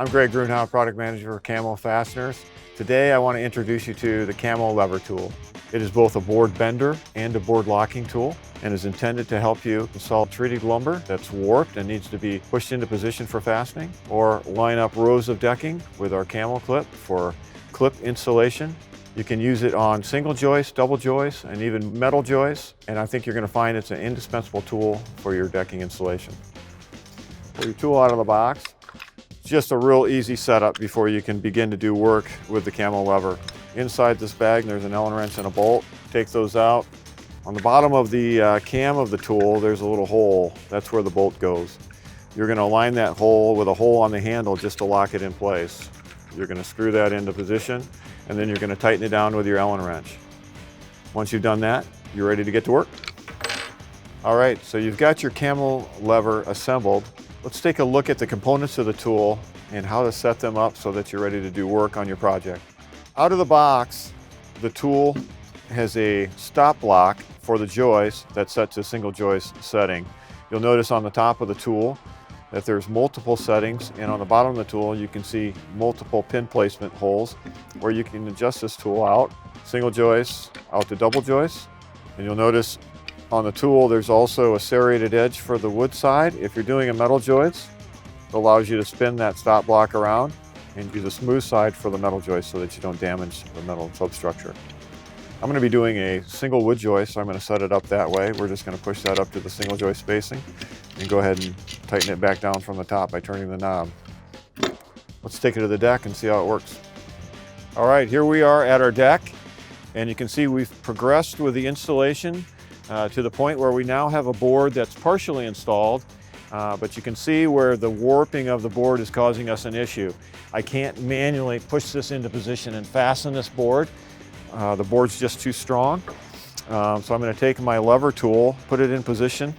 I'm Greg Grunau, Product Manager for CAMO Fasteners. Today I want to introduce you to the CAMO lever tool. It is both a board bender and a board locking tool and is intended to help you install treated lumber that's warped and needs to be pushed into position for fastening, or line up rows of decking with our CAMO clip for clip installation. You can use it on single joists, double joists, and even metal joists, and I think you're going to find it's an indispensable tool for your decking installation. Pull your tool out of the box. It's just a real easy setup before you can begin to do work with the CAMO lever. Inside this bag there's an Allen wrench and a bolt. Take those out. On the bottom of the cam of the tool there's a little hole. That's where the bolt goes. You're going to align that hole with a hole on the handle just to lock it in place. You're going to screw that into position, and then you're going to tighten it down with your Allen wrench. Once you've done that, you're ready to get to work. All right, so you've got your CAMO lever assembled. Let's take a look at the components of the tool and how to set them up so that you're ready to do work on your project. Out of the box, the tool has a stop block for the joist that's set to single joist setting. You'll notice on the top of the tool that there's multiple settings, and on the bottom of the tool you can see multiple pin placement holes where you can adjust this tool out, single joists out to double joists. And you'll notice on the tool there's also a serrated edge for the wood side. If you're doing a metal joist, it allows you to spin that stop block around and use a smooth side for the metal joist so that you don't damage the metal substructure. I'm going to be doing a single wood joist, so I'm going to set it up that way. We're just going to push that up to the single joist spacing and go ahead and tighten it back down from the top by turning the knob. Let's take it to the deck and see how it works. All right, here we are at our deck, and you can see we've progressed with the installation to the point where we now have a board that's partially installed, but you can see where the warping of the board is causing us an issue. I can't manually push this into position and fasten this board. The board's just too strong. So I'm going to take my lever tool, put it in position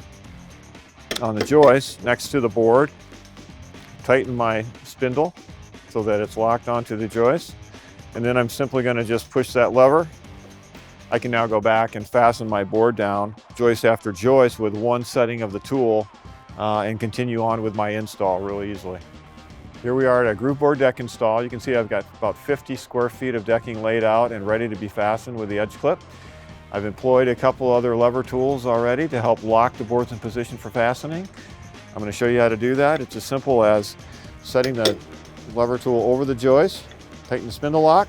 on the joist next to the board, tighten my spindle so that it's locked onto the joist, and then I'm simply going to just push that lever. I can now go back and fasten my board down joist after joist with one setting of the tool and continue on with my install really easily. Here we are at a groove board deck install. You can see I've got about 50 square feet of decking laid out and ready to be fastened with the edge clip. I've employed a couple other lever tools already to help lock the boards in position for fastening. I'm going to show you how to do that. It's as simple as setting the lever tool over the joist, tighten the spindle lock,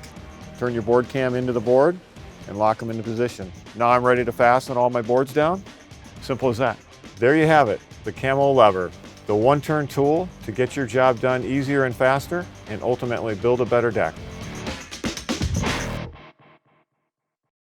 turn your board cam into the board, and lock them into position. Now I'm ready to fasten all my boards down. Simple as that. There you have it, the CAMO lever, the one-turn tool to get your job done easier and faster and ultimately build a better deck.